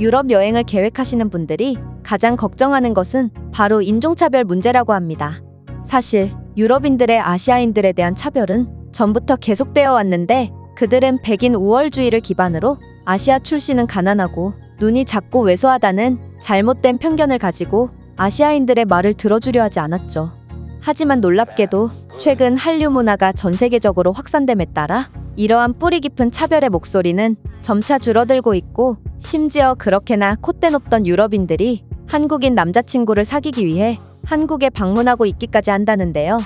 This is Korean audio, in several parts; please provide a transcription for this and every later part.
유럽 여행을 계획하시는 분들이 가장 걱정하는 것은 바로 인종차별 문제라고 합니다. 사실 유럽인들의 아시아인들에 대한 차별은 전부터 계속되어 왔는데 그들은 백인 우월주의를 기반으로 아시아 출신은 가난하고 눈이 작고 왜소하다는 잘못된 편견을 가지고 아시아인들의 말을 들어주려 하지 않았죠. 하지만 놀랍게도 최근 한류 문화가 전 세계적으로 확산됨에 따라 이러한 뿌리 깊은 차별의 목소리는 점차 줄어들고 있고 심지어 그렇게나 콧대 높던 유럽인들이 한국인 남자친구를 사귀기 위해 한국에 방문하고 있기까지 한다는데요.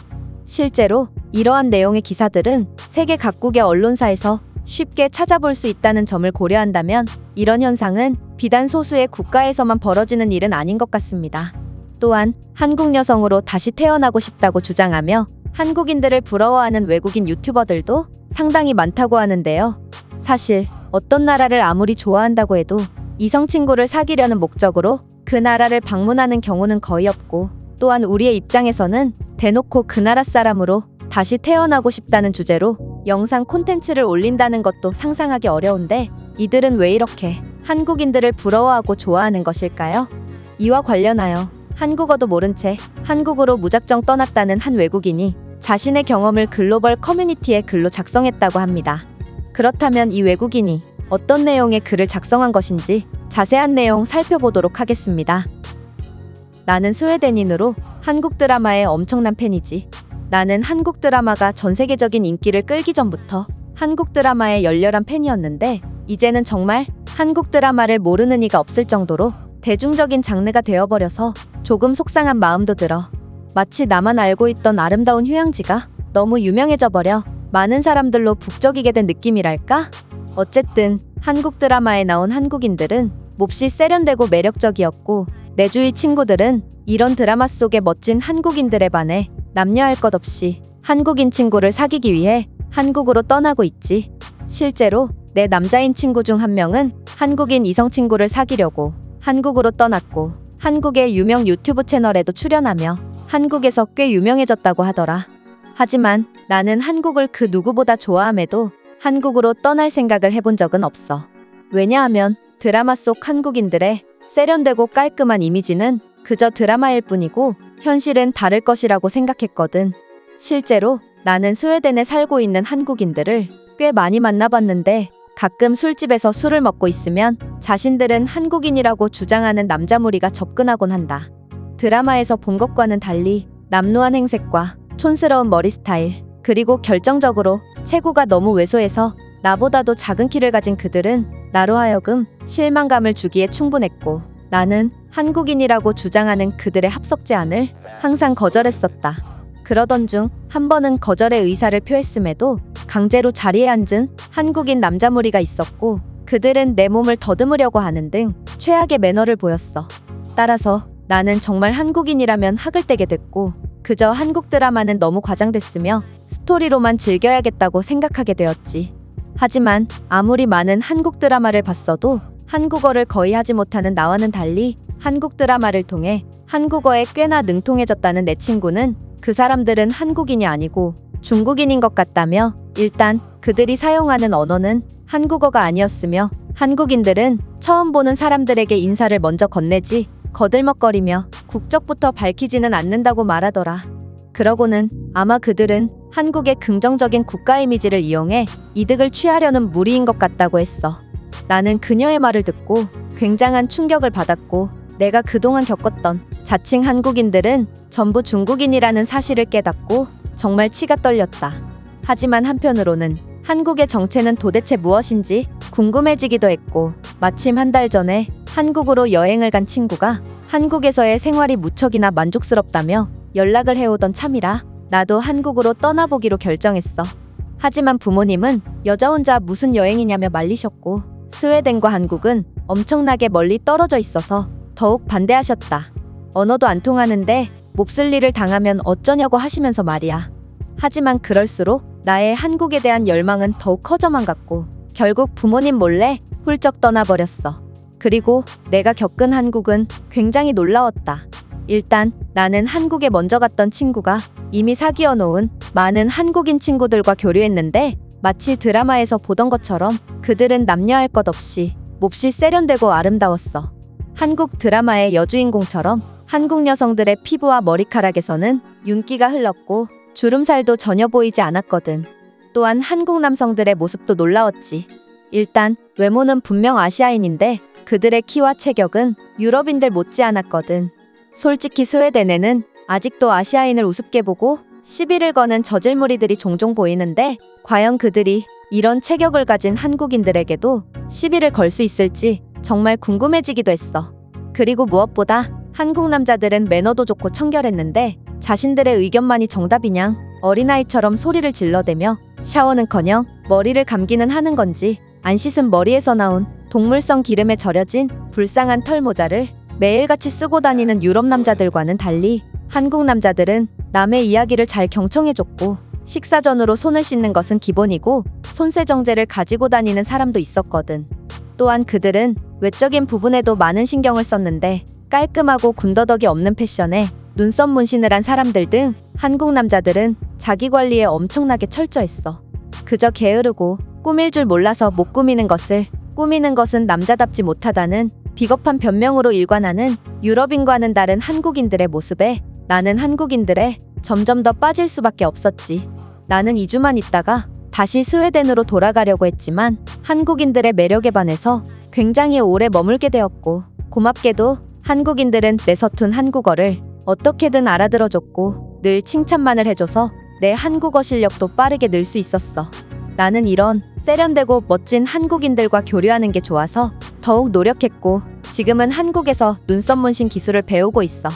실제로 이러한 내용의 기사들은 세계 각국의 언론사에서 쉽게 찾아볼 수 있다는 점을 고려한다면 이런 현상은 비단 소수의 국가에서만 벌어지는 일은 아닌 것 같습니다. 또한 한국 여성으로 다시 태어나고 싶다고 주장하며 한국인들을 부러워하는 외국인 유튜버들도 상당히 많다고 하는데요. 사실 어떤 나라를 아무리 좋아한다고 해도 이성 친구를 사귀려는 목적으로 그 나라를 방문하는 경우는 거의 없고 또한 우리의 입장에서는 대놓고 그 나라 사람으로 다시 태어나고 싶다는 주제로 영상 콘텐츠를 올린다는 것도 상상하기 어려운데 이들은 왜 이렇게 한국인들을 부러워하고 좋아하는 것일까요? 이와 관련하여 한국어도 모른 채 한국으로 무작정 떠났다는 한 외국인이 자신의 경험을 글로벌 커뮤니티에 글로 작성했다고 합니다. 그렇다면 이 외국인이 어떤 내용의 글을 작성한 것인지 자세한 내용 살펴보도록 하겠습니다. 나는 스웨덴인으로 한국 드라마의 엄청난 팬이지. 나는 한국 드라마가 전 세계적인 인기를 끌기 전부터 한국 드라마의 열렬한 팬이었는데 이제는 정말 한국 드라마를 모르는 이가 없을 정도로 대중적인 장르가 되어버려서 조금 속상한 마음도 들어. 마치 나만 알고 있던 아름다운 휴양지가 너무 유명해져 버려 많은 사람들로 북적이게 된 느낌이랄까? 어쨌든 한국 드라마에 나온 한국인들은 몹시 세련되고 매력적이었고 내 주위 친구들은 이런 드라마 속의 멋진 한국인들에 반해 남녀할 것 없이 한국인 친구를 사귀기 위해 한국으로 떠나고 있지. 실제로 내 남자인 친구 중 한 명은 한국인 이성 친구를 사귀려고 한국으로 떠났고 한국의 유명 유튜브 채널에도 출연하며 한국에서 꽤 유명해졌다고 하더라. 하지만 나는 한국을 그 누구보다 좋아함에도 한국으로 떠날 생각을 해본 적은 없어. 왜냐하면 드라마 속 한국인들의 세련되고 깔끔한 이미지는 그저 드라마일 뿐이고 현실은 다를 것이라고 생각했거든. 실제로 나는 스웨덴에 살고 있는 한국인들을 꽤 많이 만나봤는데 가끔 술집에서 술을 먹고 있으면 자신들은 한국인이라고 주장하는 남자 무리가 접근하곤 한다. 드라마에서 본 것과는 달리 남루한 행색과 촌스러운 머리 스타일, 그리고 결정적으로 체구가 너무 왜소해서 나보다도 작은 키를 가진 그들은 나로 하여금 실망감을 주기에 충분했고 나는 한국인이라고 주장하는 그들의 합석 제안을 항상 거절했었다. 그러던 중 한 번은 거절의 의사를 표했음에도 강제로 자리에 앉은 한국인 남자 무리가 있었고 그들은 내 몸을 더듬으려고 하는 등 최악의 매너를 보였어. 따라서 나는 정말 한국인이라면 학을 떼게 됐고 그저 한국 드라마는 너무 과장됐으며 스토리로만 즐겨야겠다고 생각하게 되었지. 하지만 아무리 많은 한국 드라마를 봤어도 한국어를 거의 하지 못하는 나와는 달리 한국 드라마를 통해 한국어에 꽤나 능통해졌다는 내 친구는 그 사람들은 한국인이 아니고 중국인인 것 같다며 일단 그들이 사용하는 언어는 한국어가 아니었으며 한국인들은 처음 보는 사람들에게 인사를 먼저 건네지 거들먹거리며 국적부터 밝히지는 않는다고 말하더라. 그러고는 아마 그들은 한국의 긍정적인 국가 이미지를 이용해 이득을 취하려는 무리인 것 같다고 했어. 나는 그녀의 말을 듣고 굉장한 충격을 받았고 내가 그동안 겪었던 자칭 한국인들은 전부 중국인이라는 사실을 깨닫고 정말 치가 떨렸다. 하지만 한편으로는 한국의 정체는 도대체 무엇인지 궁금해지기도 했고 마침 한 달 전에 한국으로 여행을 간 친구가 한국에서의 생활이 무척이나 만족스럽다며 연락을 해오던 참이라 나도 한국으로 떠나보기로 결정했어. 하지만 부모님은 여자 혼자 무슨 여행이냐며 말리셨고 스웨덴과 한국은 엄청나게 멀리 떨어져 있어서 더욱 반대하셨다. 언어도 안 통하는데 몹쓸 일을 당하면 어쩌냐고 하시면서 말이야. 하지만 그럴수록 나의 한국에 대한 열망은 더욱 커져만 갔고 결국 부모님 몰래 훌쩍 떠나버렸어. 그리고 내가 겪은 한국은 굉장히 놀라웠다. 일단 나는 한국에 먼저 갔던 친구가 이미 사귀어 놓은 많은 한국인 친구들과 교류했는데 마치 드라마에서 보던 것처럼 그들은 남녀할 것 없이 몹시 세련되고 아름다웠어. 한국 드라마의 여주인공처럼 한국 여성들의 피부와 머리카락에서는 윤기가 흘렀고 주름살도 전혀 보이지 않았거든. 또한 한국 남성들의 모습도 놀라웠지. 일단 외모는 분명 아시아인인데 그들의 키와 체격은 유럽인들 못지않았거든. 솔직히 스웨덴에는 아직도 아시아인을 우습게 보고 시비를 거는 저질무리들이 종종 보이는데 과연 그들이 이런 체격을 가진 한국인들에게도 시비를 걸 수 있을지 정말 궁금해지기도 했어. 그리고 무엇보다 한국 남자들은 매너도 좋고 청결했는데 자신들의 의견만이 정답이냥 어린아이처럼 소리를 질러대며 샤워는커녕 머리를 감기는 하는 건지 안 씻은 머리에서 나온 동물성 기름에 절여진 불쌍한 털모자를 매일같이 쓰고 다니는 유럽 남자들과는 달리 한국 남자들은 남의 이야기를 잘 경청해줬고 식사 전으로 손을 씻는 것은 기본이고 손세정제를 가지고 다니는 사람도 있었거든. 또한 그들은 외적인 부분에도 많은 신경을 썼는데 깔끔하고 군더더기 없는 패션에 눈썹 문신을 한 사람들 등 한국 남자들은 자기 관리에 엄청나게 철저했어. 그저 게으르고 꾸밀 줄 몰라서 못 꾸미는 것을 꾸미는 것은 남자답지 못하다는 비겁한 변명으로 일관하는 유럽인과는 다른 한국인들의 모습에 나는 한국인들에 점점 더 빠질 수밖에 없었지. 나는 2주만 있다가 다시 스웨덴으로 돌아가려고 했지만 한국인들의 매력에 반해서 굉장히 오래 머물게 되었고 고맙게도 한국인들은 내 서툰 한국어를 어떻게든 알아들어줬고 늘 칭찬만을 해줘서 내 한국어 실력도 빠르게 늘 수 있었어. 나는 이런 세련되고 멋진 한국인들과 교류하는 게 좋아서 더욱 노력했고 지금은 한국에서 눈썹 문신 기술을 배우고 있어.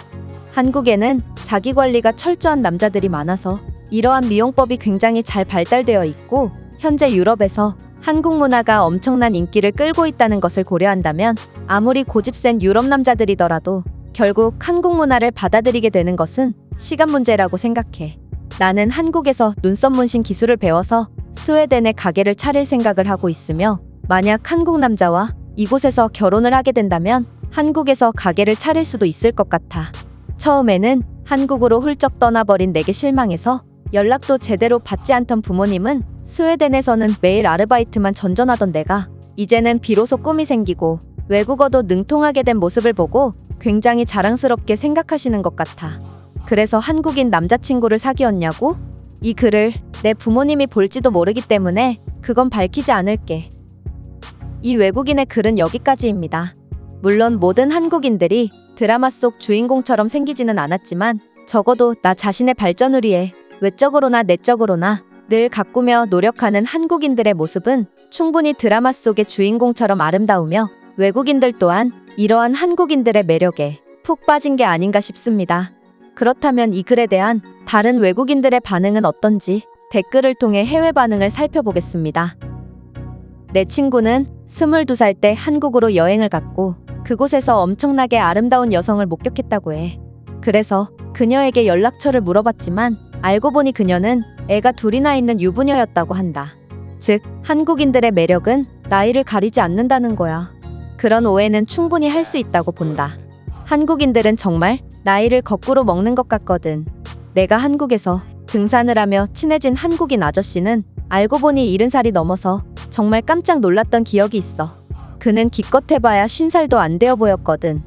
한국에는 자기 관리가 철저한 남자들이 많아서 이러한 미용법이 굉장히 잘 발달되어 있고 현재 유럽에서 한국 문화가 엄청난 인기를 끌고 있다는 것을 고려한다면 아무리 고집센 유럽 남자들이더라도 결국 한국 문화를 받아들이게 되는 것은 시간 문제라고 생각해. 나는 한국에서 눈썹 문신 기술을 배워서 스웨덴에 가게를 차릴 생각을 하고 있으며 만약 한국 남자와 이곳에서 결혼을 하게 된다면 한국에서 가게를 차릴 수도 있을 것 같아. 처음에는 한국으로 훌쩍 떠나버린 내게 실망해서 연락도 제대로 받지 않던 부모님은 스웨덴에서는 매일 아르바이트만 전전하던 내가 이제는 비로소 꿈이 생기고 외국어도 능통하게 된 모습을 보고 굉장히 자랑스럽게 생각하시는 것 같아. 그래서 한국인 남자친구를 사귀었냐고? 이 글을 내 부모님이 볼지도 모르기 때문에 그건 밝히지 않을게. 이 외국인의 글은 여기까지입니다. 물론 모든 한국인들이 드라마 속 주인공처럼 생기지는 않았지만 적어도 나 자신의 발전을 위해 외적으로나 내적으로나 늘 가꾸며 노력하는 한국인들의 모습은 충분히 드라마 속의 주인공처럼 아름다우며 외국인들 또한 이러한 한국인들의 매력에 푹 빠진 게 아닌가 싶습니다. 그렇다면 이 글에 대한 다른 외국인들의 반응은 어떤지 댓글을 통해 해외 반응을 살펴보겠습니다. 내 친구는 22살 때 한국으로 여행을 갔고 그곳에서 엄청나게 아름다운 여성을 목격했다고 해. 그래서 그녀에게 연락처를 물어봤지만 알고 보니 그녀는 애가 둘이나 있는 유부녀였다고 한다. 즉, 한국인들의 매력은 나이를 가리지 않는다는 거야. 그런 오해는 충분히 할 수 있다고 본다. 한국인들은 정말 나이를 거꾸로 먹는 것 같거든. 내가 한국에서 등산을 하며 친해진 한국인 아저씨는 알고 보니 70살이 넘어서 정말 깜짝 놀랐던 기억이 있어. 그는 기껏 해봐야 50살도 안 되어 보였거든.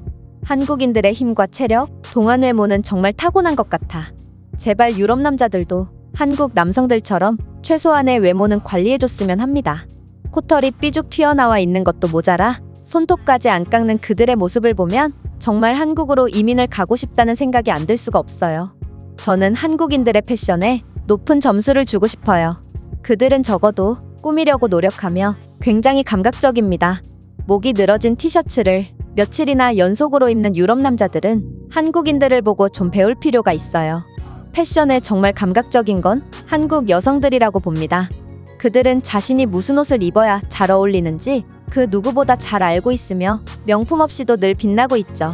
한국인들의 힘과 체력, 동안 외모는 정말 타고난 것 같아. 제발 유럽 남자들도 한국 남성들처럼 최소한의 외모는 관리해줬으면 합니다. 코털이 삐죽 튀어나와 있는 것도 모자라 손톱까지 안 깎는 그들의 모습을 보면 정말 한국으로 이민을 가고 싶다는 생각이 안 들 수가 없어요. 저는 한국인들의 패션에 높은 점수를 주고 싶어요. 그들은 적어도 꾸미려고 노력하며 굉장히 감각적입니다. 목이 늘어진 티셔츠를 며칠이나 연속으로 입는 유럽 남자들은 한국인들을 보고 좀 배울 필요가 있어요. 패션에 정말 감각적인 건 한국 여성들이라고 봅니다. 그들은 자신이 무슨 옷을 입어야 잘 어울리는지 그 누구보다 잘 알고 있으며 명품 없이도 늘 빛나고 있죠.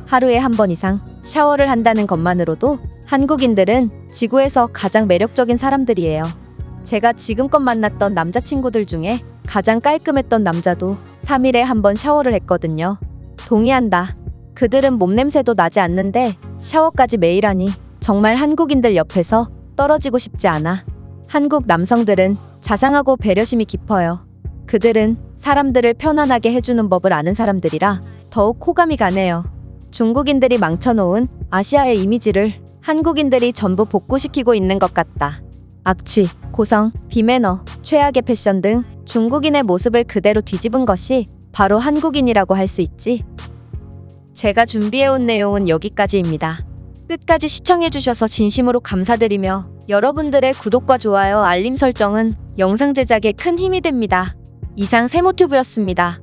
하루에 한 번 이상 샤워를 한다는 것만으로도 한국인들은 지구에서 가장 매력적인 사람들이에요. 제가 지금껏 만났던 남자친구들 중에 가장 깔끔했던 남자도 3일에 한 번 샤워를 했거든요. 동의한다. 그들은 몸냄새도 나지 않는데 샤워까지 매일 하니 정말 한국인들 옆에서 떨어지고 싶지 않아. 한국 남성들은 자상하고 배려심이 깊어요. 그들은 사람들을 편안하게 해주는 법을 아는 사람들이라 더욱 호감이 가네요. 중국인들이 망쳐놓은 아시아의 이미지를 한국인들이 전부 복구시키고 있는 것 같다. 악취, 고성, 비매너, 최악의 패션 등 중국인의 모습을 그대로 뒤집은 것이 바로 한국인이라고 할 수 있지. 제가 준비해온 내용은 여기까지입니다. 끝까지 시청해주셔서 진심으로 감사드리며 여러분들의 구독과 좋아요, 알림 설정은 영상 제작에 큰 힘이 됩니다. 이상 세모튜브였습니다.